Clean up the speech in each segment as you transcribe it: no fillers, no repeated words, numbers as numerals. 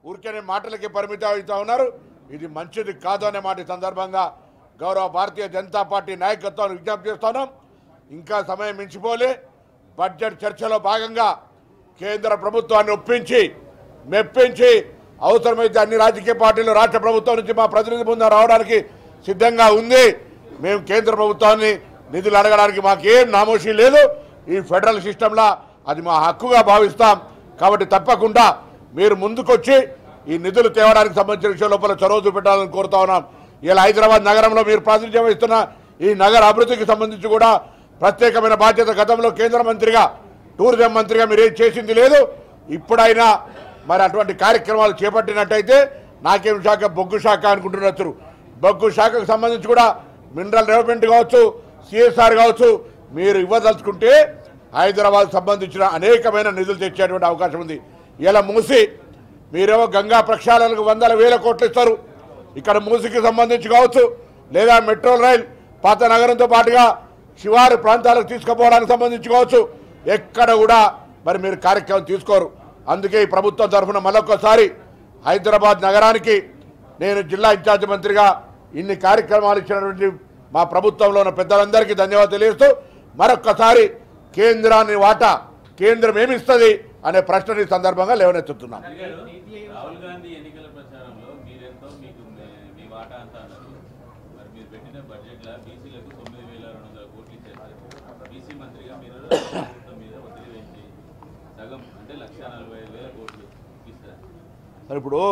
ఊరికే మాటలకి పరిమితం అవుతా ఉన్నారు. ఇది మంచిది కాదు అనే మాట సందర్భంగా గౌరవ భారతీయ జనతా పార్టీ నాయకత్వాన్ని విజ్ఞప్తి చేస్తున్నాం. ఇంకా సమయం మించిపోలే. బడ్జెట్ చర్చలో భాగంగా కేంద్ర ప్రభుత్వాన్ని ఒప్పించి మెప్పించి అవసరమైతే అన్ని రాజకీయ పార్టీలు రాష్ట్ర ప్రభుత్వం నుంచి మా ప్రతినిధి బృందం రావడానికి సిద్ధంగా ఉంది. మేము కేంద్ర ప్రభుత్వాన్ని నిధులు అడగడానికి మాకేం నామోషి లేదు. ఈ ఫెడరల్ సిస్టంలో అది మా హక్కుగా భావిస్తాం. కాబట్టి తప్పకుండా మీరు ముందుకొచ్చి ఈ నిధులు తేవడానికి సంబంధించిన విషయం లోపల చొరవ చూపెట్టాలని కోరుతా ఉన్నాం. ఇలా హైదరాబాద్ నగరంలో మీరు ప్రాతినిధ్యం వహిస్తున్న ఈ నగర అభివృద్ధికి సంబంధించి కూడా ప్రత్యేకమైన బాధ్యత గతంలో కేంద్ర మంత్రిగా టూరిజం మంత్రిగా మీరేం చేసింది లేదు. ఇప్పుడైనా మరి అటువంటి కార్యక్రమాలు చేపట్టినట్టయితే నాకేం శాఖ బొగ్గు శాఖ అనుకుంటున్నారు. బొగ్గు శాఖకు సంబంధించి కూడా మినరల్ డెవలప్మెంట్ కావచ్చు, సిఎస్ఆర్ కావచ్చు, మీరు ఇవ్వదలుచుకుంటే హైదరాబాద్ సంబంధించిన అనేకమైన నిధులు తెచ్చేటువంటి అవకాశం ఉంది. ఇలా మూసి మీరేమో గంగా ప్రక్షాళనకు 100,000 కోట్లు ఇస్తారు. ఇక్కడ మూసికి సంబంధించి కావచ్చు, లేదా మెట్రో రైల్ పాత నగరంతో పాటుగా శివారు ప్రాంతాలకు తీసుకుపోవడానికి సంబంధించి కావచ్చు, ఎక్కడ కూడా మరి మీరు కార్యక్రమం తీసుకోరు. అందుకే ఈ ప్రభుత్వం తరఫున మరొకసారి హైదరాబాద్ నగరానికి నేను జిల్లా ఇన్ఛార్జి మంత్రిగా ఇన్ని కార్యక్రమాలు ఇచ్చినటువంటి మా ప్రభుత్వంలో ఉన్న పెద్దలందరికీ ధన్యవాదాలు తెలియజేస్తూ మరొక్కసారి కేంద్రాన్ని వాటా కేంద్రం ఏమిస్తుంది అనే ప్రశ్నని సందర్భంగా లేవనెత్తుతున్నాం. సరే, ఇప్పుడు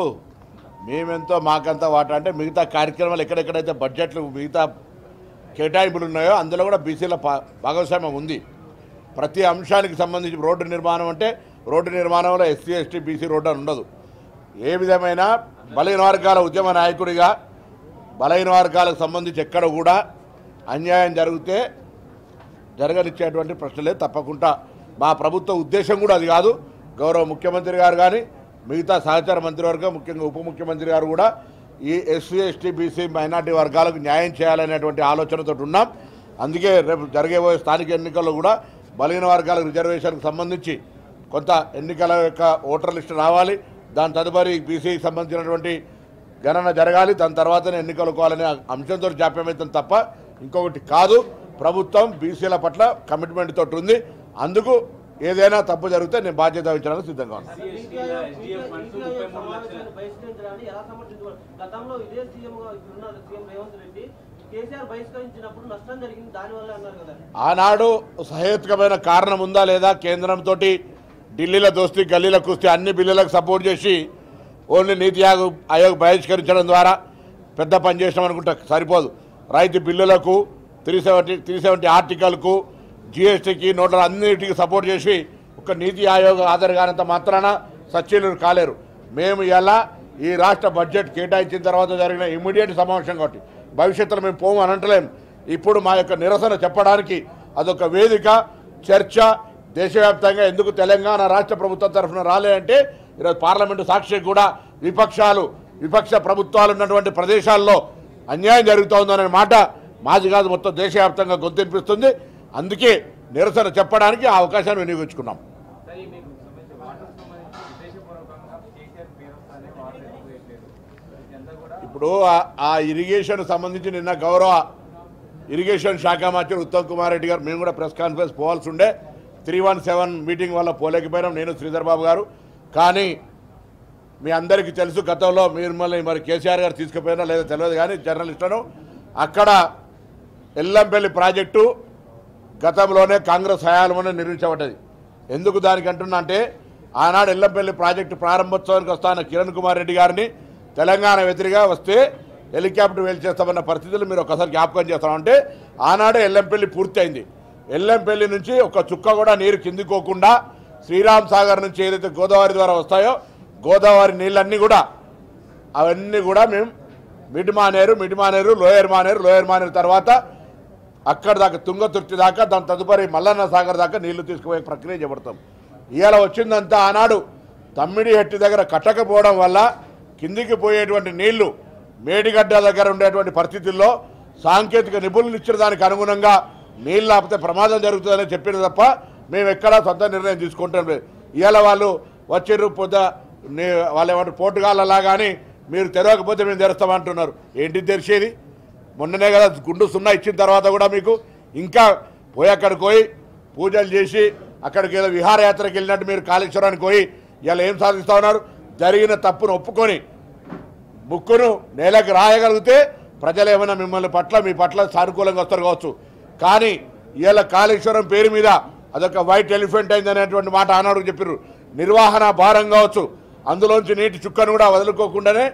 మేమెంతో మాకంతా వాటా అంటే మిగతా కార్యక్రమాలు ఎక్కడెక్కడైతే బడ్జెట్లు మిగతా కేటాయింపులు ఉన్నాయో అందులో కూడా బీసీల భాగస్వామ్యం ఉంది. ప్రతి అంశానికి సంబంధించి రోడ్డు నిర్మాణం అంటే రోడ్డు నిర్మాణంలో ఎస్సీ ఎస్టీ బీసీ రోడ్డు అని ఉండదు. ఏ విధమైన బలహీన వర్గాల ఉద్యమ నాయకుడిగా బలహీన వర్గాలకు సంబంధించి ఎక్కడ కూడా అన్యాయం జరిగితే జరగనిచ్చేటువంటి ప్రశ్నలే. తప్పకుండా మా ప్రభుత్వ ఉద్దేశం కూడా అది కాదు. గౌరవ ముఖ్యమంత్రి గారు కానీ మిగతా సహచార మంత్రివర్గం ముఖ్యంగా ఉప ముఖ్యమంత్రి గారు కూడా ఈ ఎస్సీ ఎస్టీ బీసీ మైనార్టీ వర్గాలకు న్యాయం చేయాలనేటువంటి ఆలోచనతో ఉన్నాం. అందుకే రేపు జరగబోయే స్థానిక ఎన్నికల్లో కూడా బలహీన వర్గాలకు రిజర్వేషన్కి సంబంధించి కొంత ఎన్నికల యొక్క ఓటర్ లిస్టు రావాలి. దాని తదుపరి బీసీకి సంబంధించినటువంటి గణన జరగాలి. దాని తర్వాతనే ఎన్నికలు కోవాలనే అంశంతో జాప్యమవుతుంది తప్ప ఇంకొకటి కాదు. ప్రభుత్వం బీసీల పట్ల కమిట్మెంట్ తోటి ఉంది. అందుకు ఏదైనా తప్పు జరిగితే నేను బాధ్యత వహించడానికి సిద్ధంగా ఉన్నాను. ఆనాడు సహేతుకమైన కారణం ఉందా లేదా? కేంద్రంతో ఢిల్లీలో దోస్తీ గల్లీలో కుస్తీ అన్ని బిల్లులకు సపోర్ట్ చేసి ఓన్లీ నీతి ఆయోగ్ బహిష్కరించడం ద్వారా పెద్ద పని చేసినాం అనుకుంటా సరిపోదు. రైతు బిల్లులకు 370 ఆర్టికల్కు జిఎస్టీకి నోట్ల అన్నిటికీ సపోర్ట్ చేసి ఒక నీతి ఆయోగ్ ఆధార్ కానంత మాత్రాన సచ్చీలు కాలేరు. మేము ఇలా ఈ రాష్ట్ర బడ్జెట్ కేటాయించిన తర్వాత జరిగిన ఇమ్మీడియట్ సమావేశం కాబట్టి భవిష్యత్తులో మేము పోము అనంటలేం. ఇప్పుడు మా యొక్క నిరసన చెప్పడానికి అదొక వేదిక, చర్చ. దేశవ్యాప్తంగా ఎందుకు తెలంగాణ రాష్ట్ర ప్రభుత్వం తరఫున రాలేదంటే ఈరోజు పార్లమెంటు సాక్షి కూడా విపక్ష ప్రభుత్వాలు ఉన్నటువంటి ప్రదేశాల్లో అన్యాయం జరుగుతోందనే మాట మాది కాదు, మొత్తం దేశవ్యాప్తంగా గొంతెనిపిస్తుంది. అందుకే నిరసన చెప్పడానికి ఆ అవకాశాన్ని వినియోగించుకున్నాం. ఇప్పుడు ఆ ఇరిగేషన్ సంబంధించి నిన్న గౌరవ ఇరిగేషన్ శాఖ మంత్రి ఉత్తమ్ కుమార్ రెడ్డి గారు మేము కూడా ప్రెస్ కాన్ఫరెన్స్ పోవాల్సి ఉండే 317 మీటింగ్ వల్ల పోలేకపోయినాం, నేను శ్రీధర్ బాబు గారు. కానీ మీ అందరికీ తెలుసు గతంలో మిమ్మల్ని మరి కేసీఆర్ గారు తీసుకుపోయినా లేదా తెలియదు కానీ జర్నలిస్టులను అక్కడ ఎల్లంపల్లి ప్రాజెక్టు గతంలోనే కాంగ్రెస్ హయాంలోనే నిర్మించబడ్డది. ఎందుకు దానికి అంటున్నా అంటే ఆనాడు ఎల్లంపల్లి ప్రాజెక్టు ప్రారంభోత్సవానికి వస్తాన కిరణ్ కుమార్ రెడ్డి గారిని తెలంగాణ వ్యతిరేకంగా వస్తే హెలికాప్టర్ వేల్చేస్తామన్న పరిస్థితులు మీరు ఒకసారి జ్ఞాపకం చేస్తామంటే ఆనాడే ఎల్లంపల్లి పూర్తయింది. ఎల్లంపల్లి నుంచి ఒక చుక్క కూడా నీరు కిందికోకుండా శ్రీరామ్ సాగర్ నుంచి ఏదైతే గోదావరి ద్వారా వస్తాయో గోదావరి నీళ్ళన్నీ కూడా అవన్నీ కూడా మేము మిడ్ మానేరు లోయర్ మానేరు తర్వాత అక్కడ దాకా తుంగతుర్తి దాకా దాని తదుపరి మల్లన్న సాగర్ దాకా నీళ్లు తీసుకుపోయే ప్రక్రియ చేపడతాం. ఇవాళ వచ్చిందంతా ఆనాడు తమ్మిడి హెట్టి దగ్గర కట్టకపోవడం వల్ల కిందికి పోయేటువంటి నీళ్లు మేడిగడ్డ దగ్గర ఉండేటువంటి పరిస్థితుల్లో సాంకేతిక నిపుణులు ఇచ్చిన దానికి అనుగుణంగా నీళ్ళు ఆపితే ప్రమాదం జరుగుతుందని చెప్పిన తప్ప మేము ఎక్కడా సొంత నిర్ణయం తీసుకుంటాం లేదు. ఇవాళ వాళ్ళు వచ్చిర్రు వాళ్ళు ఏమంటారు పోర్టుగాళ్ళలా కానీ మీరు తెరవకపోతే మేము తెరుస్తామంటున్నారు. ఏంటి తెరిచేది? మొన్ననే కదా గుండు సున్నా ఇచ్చిన తర్వాత కూడా మీకు ఇంకా పోయి అక్కడికి పోయి పూజలు చేసి అక్కడికి ఏదో విహారయాత్రకి వెళ్ళినట్టు మీరు కాళేశ్వరానికి పోయి ఇలా ఏం సాధిస్తూ ఉన్నారు? జరిగిన తప్పును ఒప్పుకొని బుక్కును నేలకు రాయగలిగితే ప్రజలు ఏమైనా మిమ్మల్ని పట్ల మీ పట్ల సానుకూలంగా వస్తారు కావచ్చు. కానీ ఇవాళ కాళేశ్వరం పేరు మీద అదొక వైట్ ఎలిఫెంట్ అయిందనేటువంటి మాట ఆనాడు చెప్పారు. నిర్వహణ భారం కావచ్చు, అందులోంచి నీటి చుక్కను కూడా వదులుకోకుండానే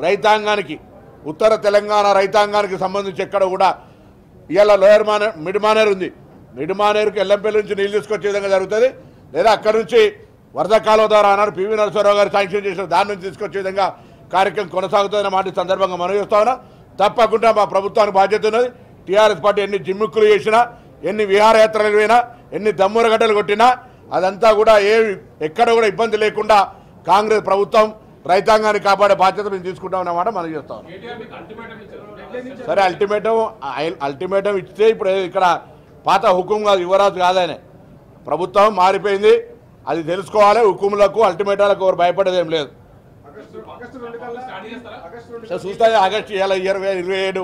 రైతాంగానికి, ఉత్తర తెలంగాణ రైతాంగానికి సంబంధించి ఎక్కడ కూడా ఇవాళ లోయర్ మానేర్ మిడ్ మానేర్ ఉంది. మిడ్ మానేరుకి ఎల్లంపల్లి నుంచి నీళ్ళు తీసుకొచ్చే విధంగా జరుగుతుంది. లేదా అక్కడి నుంచి వరద కాలువ ద్వారా ఆనాడు పివి నరసింహారావు గారు శాంక్షన్ చేసిన దాని నుంచి తీసుకొచ్చే విధంగా కార్యక్రమం కొనసాగుతుందన్న మాట సందర్భంగా మనం చేస్తా ఉన్నా. తప్పకుండా మా ప్రభుత్వానికి బాధ్యత ఉన్నది. టీఆర్ఎస్ పార్టీ ఎన్ని జిమ్ముక్కులు చేసినా, ఎన్ని విహారయాత్రలు పోయినా, ఎన్ని దమ్మురగడ్డలు కొట్టినా అదంతా కూడా ఎక్కడ కూడా ఇబ్బంది లేకుండా కాంగ్రెస్ ప్రభుత్వం రైతాంగాన్ని కాపాడే బాధ్యత మేము తీసుకుంటామన్నమాట మనం చేస్తాం. సరే, అల్టిమేటం ఇస్తే ఇప్పుడు ఇక్కడ పాత హుకుం కాదు, యువరాజు కాదనే ప్రభుత్వం మారిపోయింది. అది తెలుసుకోవాలి. హుకుములకు అల్టిమేటాలకు ఎవరు భయపడేది ఏం లేదు. చూస్తా ఆగస్టు 27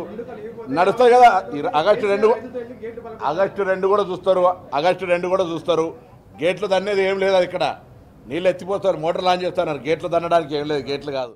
నడుస్తుంది కదా. ఆగస్టు 2 కూడా చూస్తారు. ఆగస్టు 2 కూడా చూస్తారు. గేట్లు దన్నేది ఏం లేదు. అది ఇక్కడ నీళ్ళు ఎత్తిపోతారు, మోటార్ లాంచ్ చేస్తున్నారు. గేట్లు దన్నడానికి ఏం లేదు, గేట్లు కాదు.